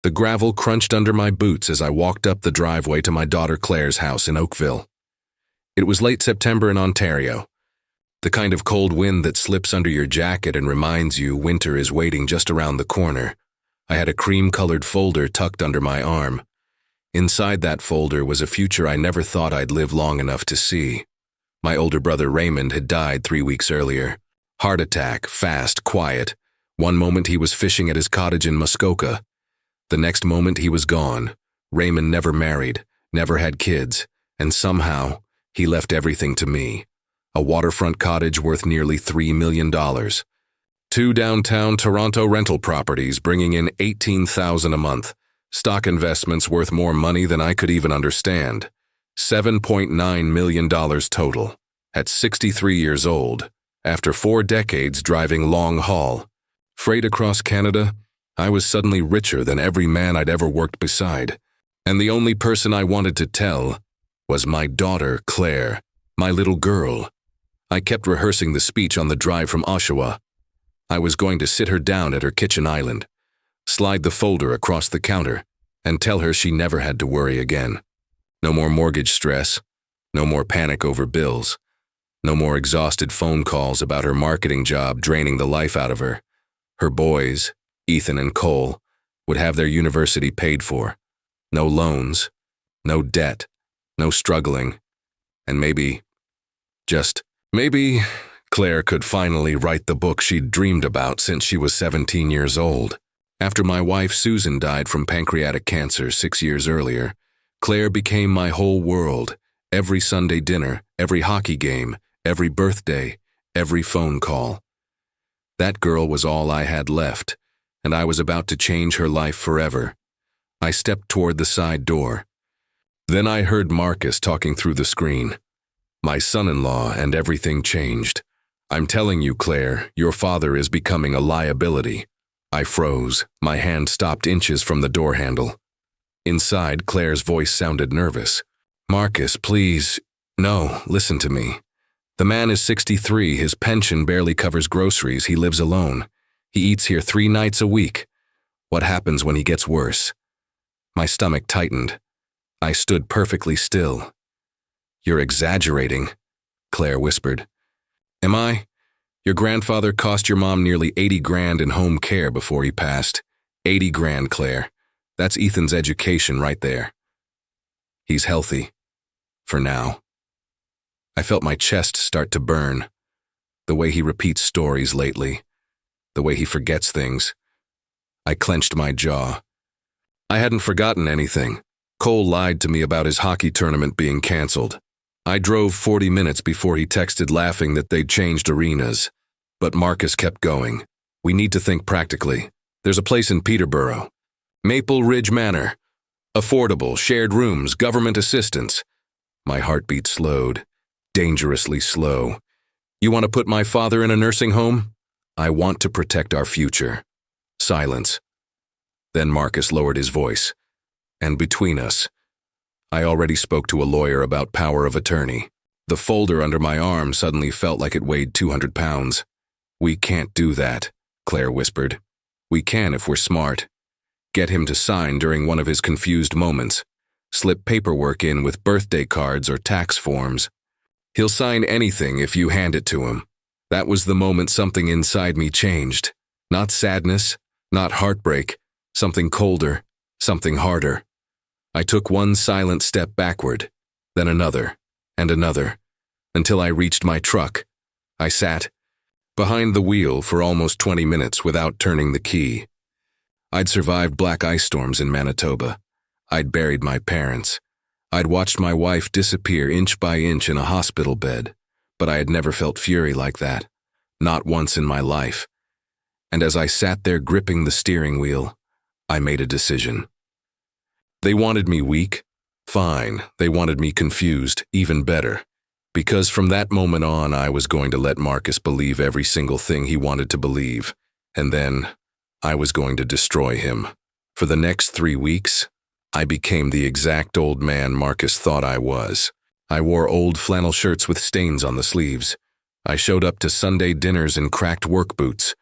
The gravel crunched under my boots as I walked up the driveway to my daughter Claire's house in Oakville. It was late September in Ontario. The kind of cold wind that slips under your jacket and reminds you winter is waiting just around the corner. I had a cream-colored folder tucked under my arm. Inside that folder was a future I never thought I'd live long enough to see. My older brother Raymond had died 3 weeks earlier. Heart attack, fast, quiet. One moment he was fishing at his cottage in Muskoka. The next moment he was gone. Raymond never married, never had kids, and somehow he left everything to me. A waterfront cottage worth nearly $3 million. 2 downtown Toronto rental properties bringing in $18,000 a month. Stock investments worth more money than I could even understand. $7.9 million total. At 63 years old, after 4 decades driving long haul, freight across Canada, I was suddenly richer than every man I'd ever worked beside. And the only person I wanted to tell was my daughter, Claire, my little girl. I kept rehearsing the speech on the drive from Oshawa. I was going to sit her down at her kitchen island, slide the folder across the counter, and tell her she never had to worry again. No more mortgage stress, no more panic over bills, no more exhausted phone calls about her marketing job draining the life out of her. Her boys, Ethan and Cole, would have their university paid for. No loans, no debt, no struggling, and maybe, just maybe, Claire could finally write the book she'd dreamed about since she was 17 years old. After my wife Susan died from pancreatic cancer 6 years earlier, Claire became my whole world. Every Sunday dinner, every hockey game, every birthday, every phone call. That girl was all I had left, and I was about to change her life forever. I stepped toward the side door. Then I heard Marcus talking through the screen. My son-in-law, and everything changed. I'm telling you, Claire, your father is becoming a liability. I froze. My hand stopped inches from the door handle. Inside, Claire's voice sounded nervous. Marcus, please. No, listen to me. The man is 63. His pension barely covers groceries. He lives alone. He eats here 3 nights a week. What happens when he gets worse? My stomach tightened. I stood perfectly still. You're exaggerating, Claire whispered. Am I? Your grandfather cost your mom nearly 80 grand in home care before he passed. 80 grand, Claire. That's Ethan's education right there. He's healthy. For now. I felt my chest start to burn. The way he repeats stories lately. The way he forgets things. I clenched my jaw. I hadn't forgotten anything. Cole lied to me about his hockey tournament being canceled. I drove 40 minutes before he texted laughing that they'd changed arenas. But Marcus kept going. We need to think practically. There's a place in Peterborough. Maple Ridge Manor. Affordable, shared rooms, government assistance. My heartbeat slowed. Dangerously slow. You want to put my father in a nursing home? I want to protect our future. Silence. Then Marcus lowered his voice. And between us, I already spoke to a lawyer about power of attorney. The folder under my arm suddenly felt like it weighed 200 pounds. We can't do that, Claire whispered. We can if we're smart. Get him to sign during one of his confused moments. Slip paperwork in with birthday cards or tax forms. He'll sign anything if you hand it to him. That was the moment something inside me changed. Not sadness, not heartbreak, something colder, something harder. I took one silent step backward, then another, and another, until I reached my truck. I sat behind the wheel for almost 20 minutes without turning the key. I'd survived black ice storms in Manitoba. I'd buried my parents. I'd watched my wife disappear inch by inch in a hospital bed, but I had never felt fury like that, not once in my life. And as I sat there gripping the steering wheel, I made a decision. They wanted me weak? Fine. They wanted me confused? Even better. Because from that moment on, I was going to let Marcus believe every single thing he wanted to believe, and then I was going to destroy him. For the next 3 weeks, I became the exact old man Marcus thought I was. I wore old flannel shirts with stains on the sleeves. I showed up to Sunday dinners in cracked work boots.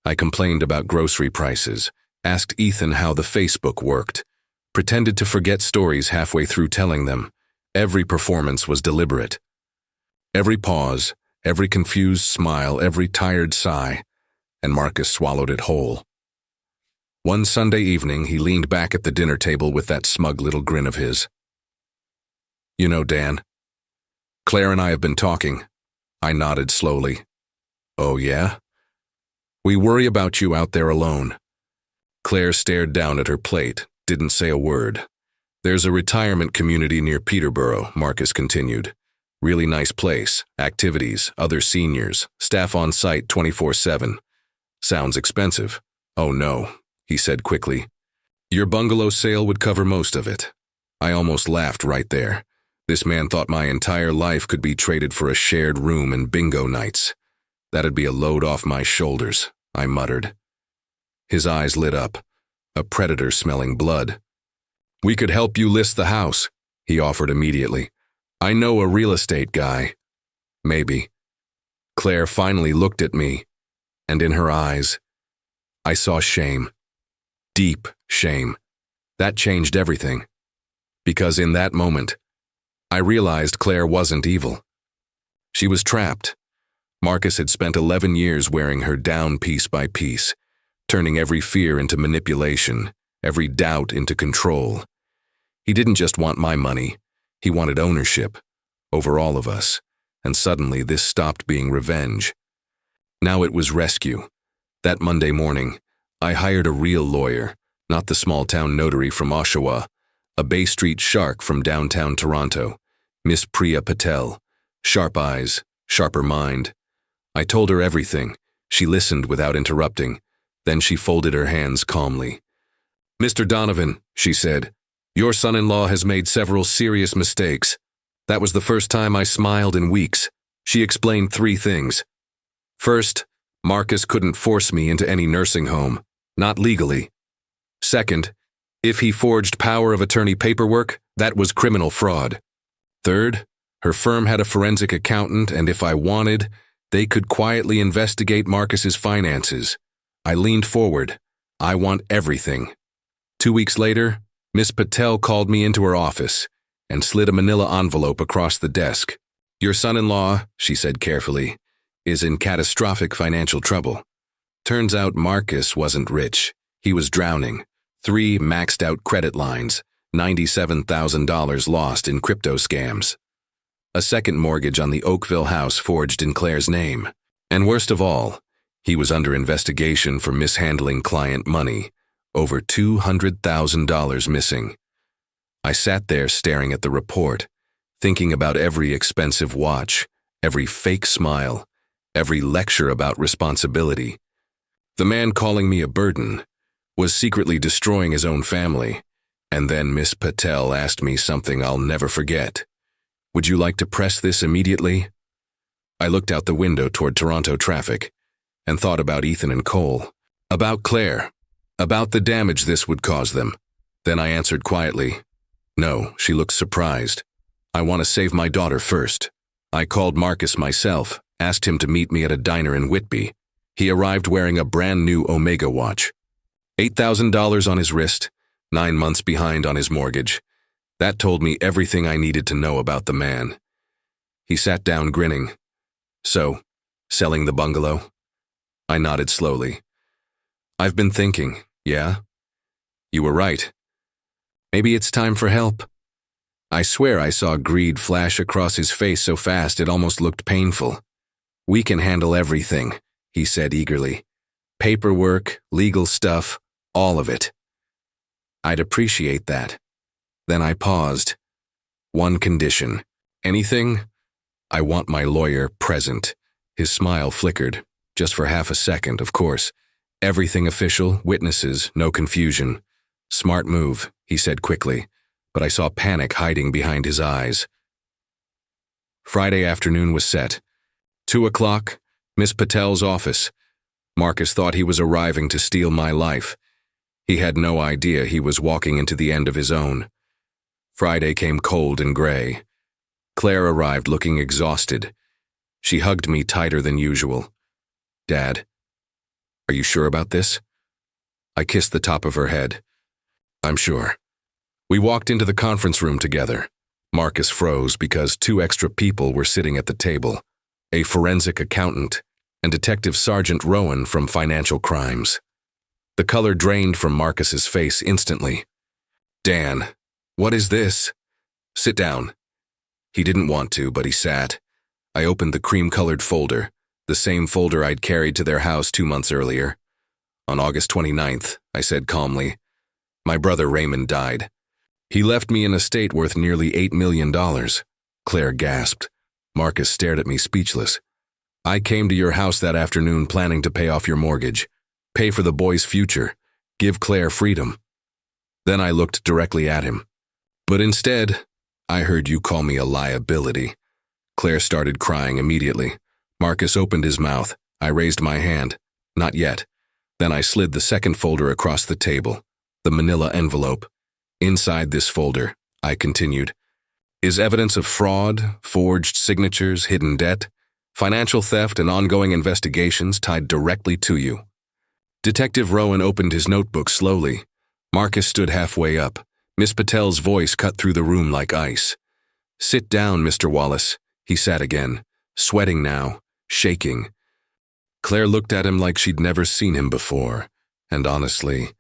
I complained about grocery prices, asked Ethan how the Facebook worked, pretended to forget stories halfway through telling them. Every performance was deliberate. Every pause, every confused smile, every tired sigh, and Marcus swallowed it whole. One Sunday evening, he leaned back at the dinner table with that smug little grin of his. "You know, Dan, Claire and I have been talking." I nodded slowly. "Oh, yeah? We worry about you out there alone." Claire stared down at her plate, didn't say a word. "There's a retirement community near Peterborough," Marcus continued. "Really nice place, activities, other seniors, staff on site 24/7. Sounds expensive." "Oh no," he said quickly. "Your bungalow sale would cover most of it." I almost laughed right there. This man thought my entire life could be traded for a shared room and bingo nights. "That'd be a load off my shoulders," I muttered. His eyes lit up, a predator smelling blood. "We could help you list the house," he offered immediately. "I know a real estate guy." "Maybe." Claire finally looked at me, and in her eyes, I saw shame. Deep shame. That changed everything. Because in that moment, I realized Claire wasn't evil. She was trapped. Marcus had spent 11 years wearing her down piece by piece, turning every fear into manipulation, every doubt into control. He didn't just want my money, he wanted ownership over all of us, and suddenly this stopped being revenge. Now it was rescue. That Monday morning, I hired a real lawyer, not the small-town notary from Oshawa, a Bay Street shark from downtown Toronto, Miss Priya Patel. Sharp eyes, sharper mind. I told her everything. She listened without interrupting. Then she folded her hands calmly. "Mr. Donovan," she said, "your son-in-law has made several serious mistakes." That was the first time I smiled in weeks. She explained 3 things. First, Marcus couldn't force me into any nursing home, not legally. Second, if he forged power of attorney paperwork, that was criminal fraud. Third, her firm had a forensic accountant, and if I wanted, they could quietly investigate Marcus's finances. I leaned forward. "I want everything." 2 weeks later, Miss Patel called me into her office and slid a manila envelope across the desk. "Your son-in-law," she said carefully, "is in catastrophic financial trouble." Turns out Marcus wasn't rich. He was drowning. 3 maxed-out credit lines, $97,000 lost in crypto scams. A second mortgage on the Oakville house forged in Claire's name. And worst of all, he was under investigation for mishandling client money, over $200,000 missing. I sat there staring at the report, thinking about every expensive watch, every fake smile, every lecture about responsibility. The man calling me a burden was secretly destroying his own family. And then Miss Patel asked me something I'll never forget. "Would you like to press this immediately?" I looked out the window toward Toronto traffic and thought about Ethan and Cole, about Claire, about the damage this would cause them. Then I answered quietly, "No." She looked surprised. "I want to save my daughter first." I called Marcus myself, asked him to meet me at a diner in Whitby. He arrived wearing a brand new Omega watch. $8,000 on his wrist, 9 months behind on his mortgage. That told me everything I needed to know about the man. He sat down grinning. "So, selling the bungalow?" I nodded slowly. "I've been thinking, yeah? You were right. Maybe it's time for help." I swear I saw greed flash across his face so fast it almost looked painful. "We can handle everything," he said eagerly. "Paperwork, legal stuff, all of it." "I'd appreciate that." Then I paused. "One condition." "Anything?" "I want my lawyer present." His smile flickered, just for half a second, of course. "Everything official, witnesses, no confusion." "Smart move," he said quickly, but I saw panic hiding behind his eyes. Friday afternoon was set. 2 o'clock, Miss Patel's office. Marcus thought he was arriving to steal my life. He had no idea he was walking into the end of his own. Friday came cold and gray. Claire arrived looking exhausted. She hugged me tighter than usual. "Dad, are you sure about this?" I kissed the top of her head. I'm sure. We walked into the conference room together. Marcus froze because 2 extra people were sitting at the table, a forensic accountant and Detective Sergeant Rowan from Financial Crimes. The color drained from Marcus's face instantly. Dan, what is this? Sit down. He didn't want to, but he sat. I opened the cream-colored folder, the same folder I'd carried to their house 2 months earlier. On August 29th, I said calmly, my brother Raymond died. He left me an estate worth nearly $8 million. Claire gasped. Marcus stared at me speechless. I came to your house that afternoon planning to pay off your mortgage, pay for the boy's future, give Claire freedom. Then I looked directly at him. But instead, I heard you call me a liability. Claire started crying immediately. Marcus opened his mouth. I raised my hand. Not yet. Then I slid the second folder across the table, the manila envelope. Inside this folder, I continued, is evidence of fraud, forged signatures, hidden debt, financial theft, and ongoing investigations tied directly to you. Detective Rowan opened his notebook slowly. Marcus stood halfway up. Miss Patel's voice cut through the room like ice. Sit down, Mr. Wallace. He sat again, sweating now, shaking. Claire looked at him like she'd never seen him before, and honestly,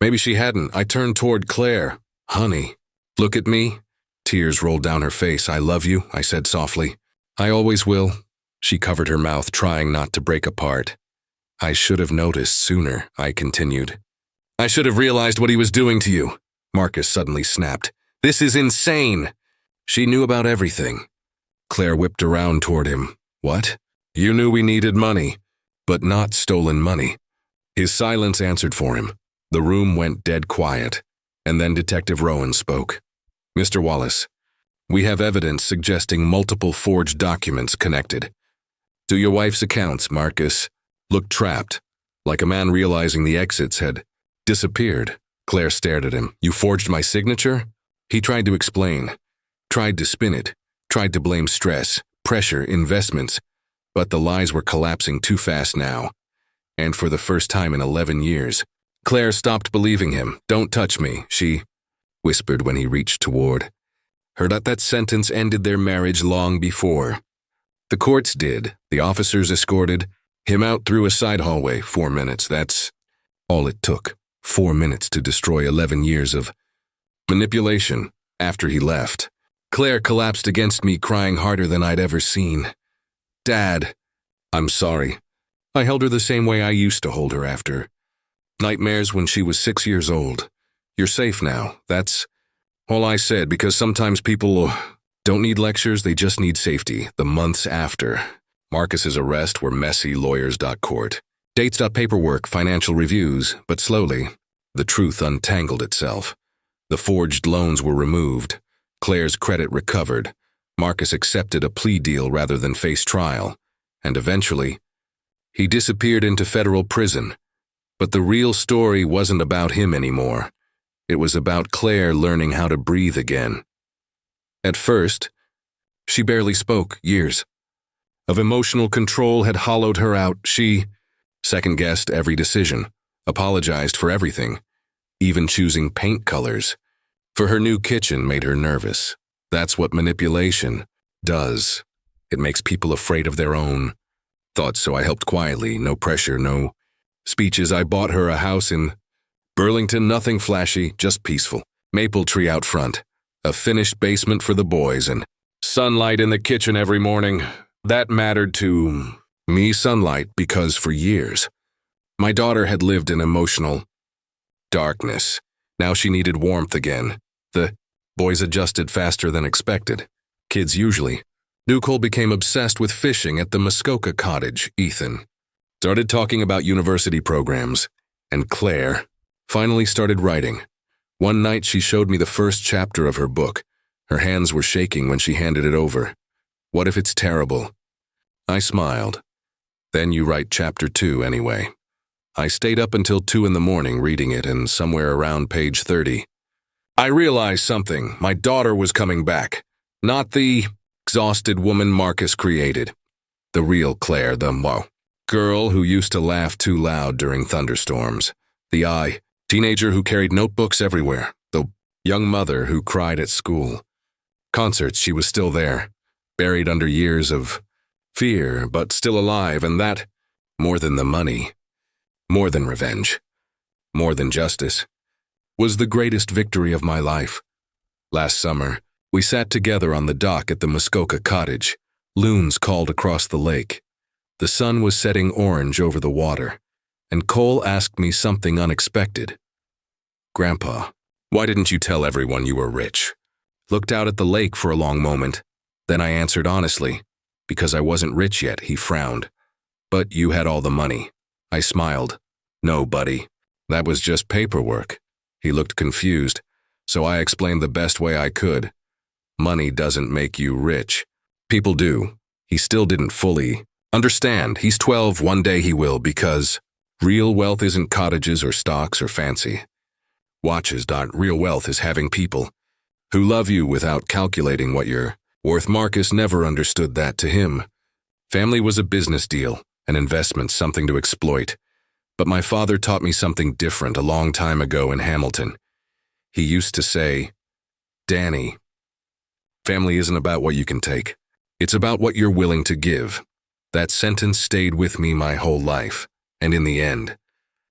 maybe she hadn't. I turned toward Claire. Honey, look at me. Tears rolled down her face. I love you, I said softly. I always will. She covered her mouth, trying not to break apart. I should have noticed sooner, I continued. I should have realized what he was doing to you. Marcus suddenly snapped. This is insane. She knew about everything. Claire whipped around toward him. What? You knew we needed money, but not stolen money. His silence answered for him. The room went dead quiet, and then Detective Rowan spoke. Mr. Wallace, we have evidence suggesting multiple forged documents connected. To your wife's accounts, Marcus looked trapped, like a man realizing the exits had disappeared. Claire stared at him. You forged my signature? He tried to explain, tried to spin it, tried to blame stress, pressure, investments, but the lies were collapsing too fast now. And for the first time in 11 years, Claire stopped believing him. Don't touch me, she whispered when he reached toward her. That sentence ended their marriage long before. The courts did. The officers escorted him out through a side hallway. 4 minutes, that's all it took. 4 minutes to destroy 11 years of manipulation. After he left, Claire collapsed against me, crying harder than I'd ever seen. Dad, I'm sorry. I held her the same way I used to hold her after nightmares when she was 6 years old. You're safe now. That's all I said, because sometimes people don't need lectures, they just need safety. The months after Marcus's arrest were messy. Lawyers.court, dates. Paperwork, financial reviews, but slowly, the truth untangled itself. The forged loans were removed. Claire's credit recovered. Marcus accepted a plea deal rather than face trial, and eventually, he disappeared into federal prison. But the real story wasn't about him anymore. It was about Claire learning how to breathe again. At first, she barely spoke. Years of emotional control had hollowed her out. She second-guessed every decision, apologized for everything, even choosing paint colors for her new kitchen made her nervous. That's what manipulation does. It makes people afraid of their own thoughts, so I helped quietly, no pressure, no speeches. I bought her a house in Burlington, nothing flashy, just peaceful. Maple tree out front, a finished basement for the boys, and sunlight in the kitchen every morning. That mattered to me, sunlight, because for years, my daughter had lived in emotional darkness. Now she needed warmth again. The boys adjusted faster than expected. Kids usually. Nicole became obsessed with fishing at the Muskoka cottage. Ethan started talking about university programs, and Claire finally started writing. One night she showed me the first chapter of her book. Her hands were shaking when she handed it over. What if it's terrible? I smiled. Then you write chapter 2 anyway. I stayed up until 2 in the morning reading it, and somewhere around page 30, I realized something. My daughter was coming back. Not the exhausted woman Marcus created. The real Claire, the girl who used to laugh too loud during thunderstorms. The teenager who carried notebooks everywhere. The young mother who cried at school. Concerts, she was still there, buried under years of fear, but still alive, and that, more than the money, more than revenge, more than justice, was the greatest victory of my life. Last summer, we sat together on the dock at the Muskoka cottage. Loons called across the lake. The sun was setting orange over the water, and Cole asked me something unexpected. "Grandpa, why didn't you tell everyone you were rich?" Looked out at the lake for a long moment. Then I answered honestly, "Because I wasn't rich yet," he frowned. "But you had all the money." I smiled. "No, buddy. That was just paperwork." He looked confused, so I explained the best way I could. Money doesn't make you rich. People do. He still didn't fully understand. He's 12, one day he will, because real wealth isn't cottages or stocks or fancy watches. Real wealth is having people who love you without calculating what you're worth. Marcus never understood that. To him, family was a business deal, an investment, something to exploit. But my father taught me something different a long time ago in Hamilton. He used to say, "Danny, family isn't about what you can take. It's about what you're willing to give." That sentence stayed with me my whole life, and in the end,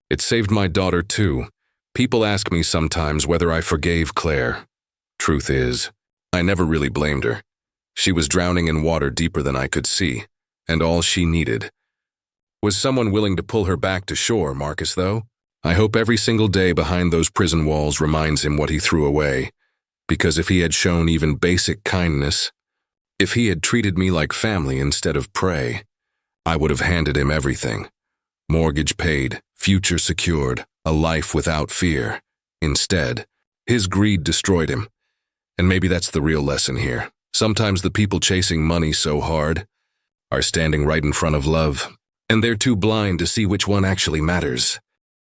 it saved my daughter too. People ask me sometimes whether I forgave Claire. Truth is, I never really blamed her. She was drowning in water deeper than I could see, and all she needed was someone willing to pull her back to shore. Marcus, though, I hope every single day behind those prison walls reminds him what he threw away, because if he had shown even basic kindness, if he had treated me like family instead of prey, I would have handed him everything. Mortgage paid, future secured, a life without fear. Instead, his greed destroyed him. And maybe that's the real lesson here. Sometimes the people chasing money so hard are standing right in front of love, and they're too blind to see which one actually matters.